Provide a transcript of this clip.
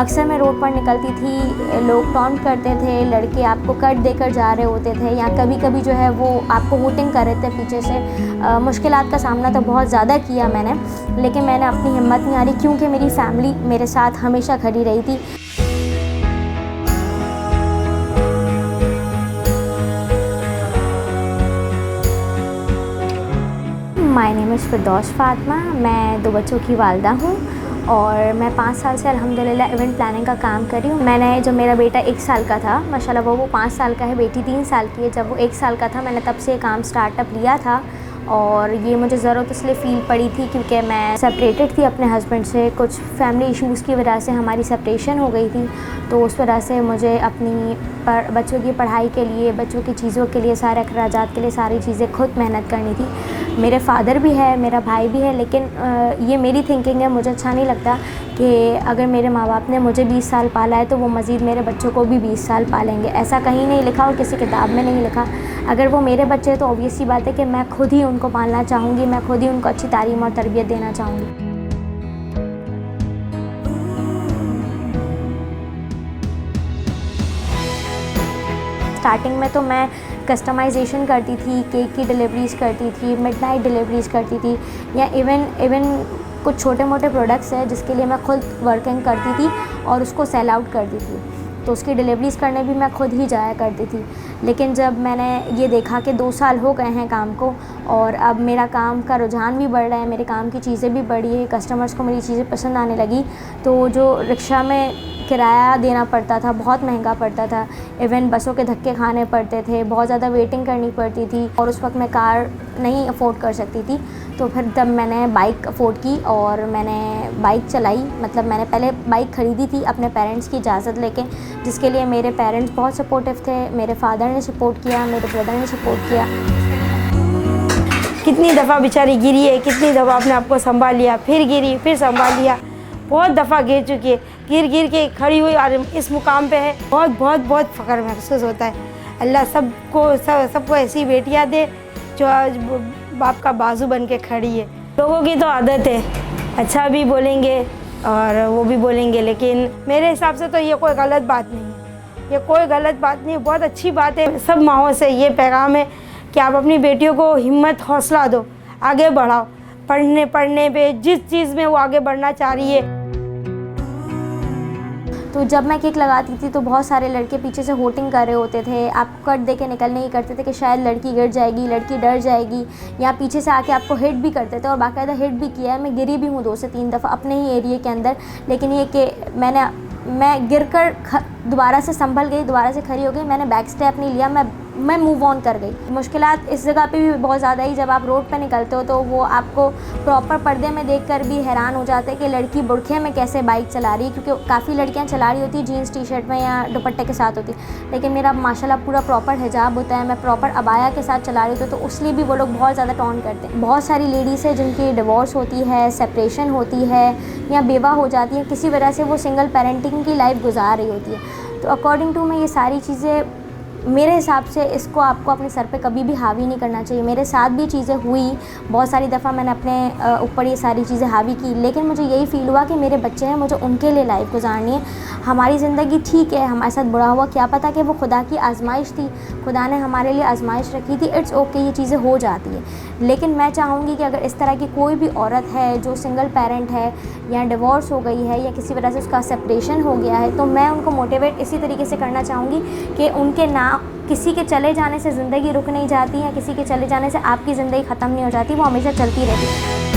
अक्सर मैं रोड पर निकलती थी, लोग टॉन्ट करते थे, लड़के आपको कट देकर जा रहे होते थे या कभी कभी जो है वो आपको हुटिंग कर रहे थे पीछे से। मुश्किलात का सामना तो बहुत ज़्यादा किया मैंने, लेकिन मैंने अपनी हिम्मत नहीं हारी क्योंकि मेरी फैमिली मेरे साथ हमेशा खड़ी रही थी। माय नेम इज़ फिरदौस फातिमा। मैं 2 बच्चों की वालिदा हूँ और मैं 5 साल से अल्हम्दुलिल्लाह इवेंट प्लानिंग का काम कर रही हूँ। मैंने जब मेरा बेटा 1 साल का था, माशाल्लाह वो 5 साल का है, बेटी 3 साल की है। जब वो 1 साल का था मैंने तब से काम स्टार्टअप लिया था और ये मुझे ज़रूरत इसलिए फ़ील पड़ी थी क्योंकि मैं सेपरेटेड थी अपने हस्बैंड से। कुछ फैमिली इश्यूज़ की वजह से हमारी सेपरेशन हो गई थी, तो उस वजह से मुझे अपनी बच्चों की पढ़ाई के लिए, बच्चों की चीज़ों के लिए, सारे अखराजात के लिए सारी चीज़ें खुद मेहनत करनी थी। मेरे फ़ादर भी है, मेरा भाई भी है, लेकिन ये मेरी थिंकिंग है, मुझे अच्छा नहीं लगता कि अगर मेरे माँ बाप ने मुझे 20 साल पाला है तो वो मज़ीद मेरे बच्चों को भी 20 साल पालेंगे। ऐसा कहीं नहीं लिखा और किसी किताब में नहीं लिखा। अगर वो मेरे बच्चे हैं तो ऑब्वियस सी बात है कि मैं खुद ही उनको पालना चाहूँगी, मैं खुद ही उनको अच्छी तालीम और तरबियत देना चाहूँगी। स्टार्टिंग में तो मैं कस्टमाइजेशन करती थी, केक की डिलीवरीज़ करती थी, मिडनाइट डिलीवरीज़ करती थी, या इवन कुछ छोटे मोटे प्रोडक्ट्स हैं जिसके लिए मैं खुद वर्किंग करती थी और उसको सेल आउट करती थी, तो उसकी डिलीवरीज़ करने भी मैं खुद ही जाया करती थी। लेकिन जब मैंने ये देखा कि 2 साल हो गए हैं काम को और अब मेरा काम का रुझान भी बढ़ रहा है, मेरे काम की चीज़ें भी बढ़ी है, कस्टमर्स को मेरी चीज़ें पसंद आने लगी, तो जो रिक्शा में किराया देना पड़ता था बहुत महंगा पड़ता था, इवन बसों के धक्के खाने पड़ते थे, बहुत ज़्यादा वेटिंग करनी पड़ती थी और उस वक्त मैं कार नहीं अफोर्ड कर सकती थी। तो फिर तब मैंने बाइक अफोर्ड की और मैंने बाइक चलाई। मतलब मैंने पहले बाइक ख़रीदी थी अपने पेरेंट्स की इजाज़त लेके, जिसके लिए मेरे पेरेंट्स बहुत सपोर्टिव थे, मेरे फादर ने सपोर्ट किया, मेरे ब्रदर ने सपोर्ट किया। कितनी दफ़ा बेचारी गिरी है, कितनी दफ़ा अपने आप को संभाल लिया, फिर गिरी, फिर संभाल लिया, बहुत दफ़ा गिर चुकी है, गिर के खड़ी हुई और इस मुकाम पे है। बहुत बहुत बहुत फ़ख्र महसूस होता है। अल्लाह सबको ऐसी बेटियां दे जो आज बाप का बाजू बन के खड़ी है। लोगों की तो आदत है, अच्छा भी बोलेंगे और वो भी बोलेंगे, लेकिन मेरे हिसाब से तो ये कोई गलत बात नहीं है, ये कोई गलत बात नहीं है, बहुत अच्छी बात है। सब माँओं से ये पैगाम है कि आप अपनी बेटियों को हिम्मत हौसला दो, आगे बढ़ाओ, पढ़ने पे जिस चीज़ में वो आगे बढ़ना चाह रही है। तो जब मैं केक लगाती थी तो बहुत सारे लड़के पीछे से होटिंग कर रहे होते थे, आप कट दे के निकल नहीं करते थे कि शायद लड़की गिर जाएगी, लड़की डर जाएगी, या पीछे से आके आपको हिट भी करते थे और बाकायदा हिट भी किया है। मैं गिरी भी हूँ 2 से 3 दफ़ा अपने ही एरिया के अंदर, लेकिन ये कि मैं गिर कर दोबारा से संभल गई, दोबारा से खड़ी हो गई, मैंने बैक स्टेप नहीं लिया, मैं मूव ऑन कर गई। मुश्किलात इस जगह पे भी बहुत ज़्यादा ही, जब आप रोड पे निकलते हो तो वो आपको प्रॉपर पर्दे में देखकर भी हैरान हो जाते हैं कि लड़की बुरखे में कैसे बाइक चला रही है, क्योंकि काफ़ी लड़कियां चला रही होती जीन्स टी शर्ट में या दुपट्टे के साथ होती, लेकिन मेरा माशाल्लाह पूरा प्रॉपर हिजाब होता है, मैं प्रॉपर अबाया के साथ चला रही होती, तो उसलिए भी वो लोग बहुत ज़्यादा टॉन्ट करते हैं। बहुत सारी लेडीज़ है जिनकी डिवोर्स होती है, सेपरेशन होती है या बेवा हो जाती है, किसी वजह से वो सिंगल पेरेंटिंग की लाइफ गुजार रही होती है। तो अकॉर्डिंग टू मैं ये सारी चीज़ें, मेरे हिसाब से इसको आपको अपने सर पे कभी भी हावी नहीं करना चाहिए। मेरे साथ भी चीज़ें हुई, बहुत सारी दफ़ा मैंने अपने ऊपर ये सारी चीज़ें हावी की, लेकिन मुझे यही फ़ील हुआ कि मेरे बच्चे हैं, मुझे उनके लिए लाइफ गुजारनी है। हमारी ज़िंदगी ठीक है, हमारे साथ बुरा हुआ, क्या पता कि वो खुदा की आजमाइश थी, खुदा ने हमारे लिए आजमाइश रखी थी, इट्स ओके, ये चीज़ें हो जाती है। लेकिन मैं चाहूँगी कि अगर इस तरह की कोई भी औरत है जो सिंगल पेरेंट है या डिवोर्स हो गई है या किसी वजह से उसका सेपरेशन हो गया है, तो मैं उनको मोटिवेट इसी तरीके से करना चाहूँगी कि उनके किसी के चले जाने से ज़िंदगी रुक नहीं जाती, या किसी के चले जाने से आपकी ज़िंदगी ख़त्म नहीं हो जाती, वो हमेशा चलती रहती है।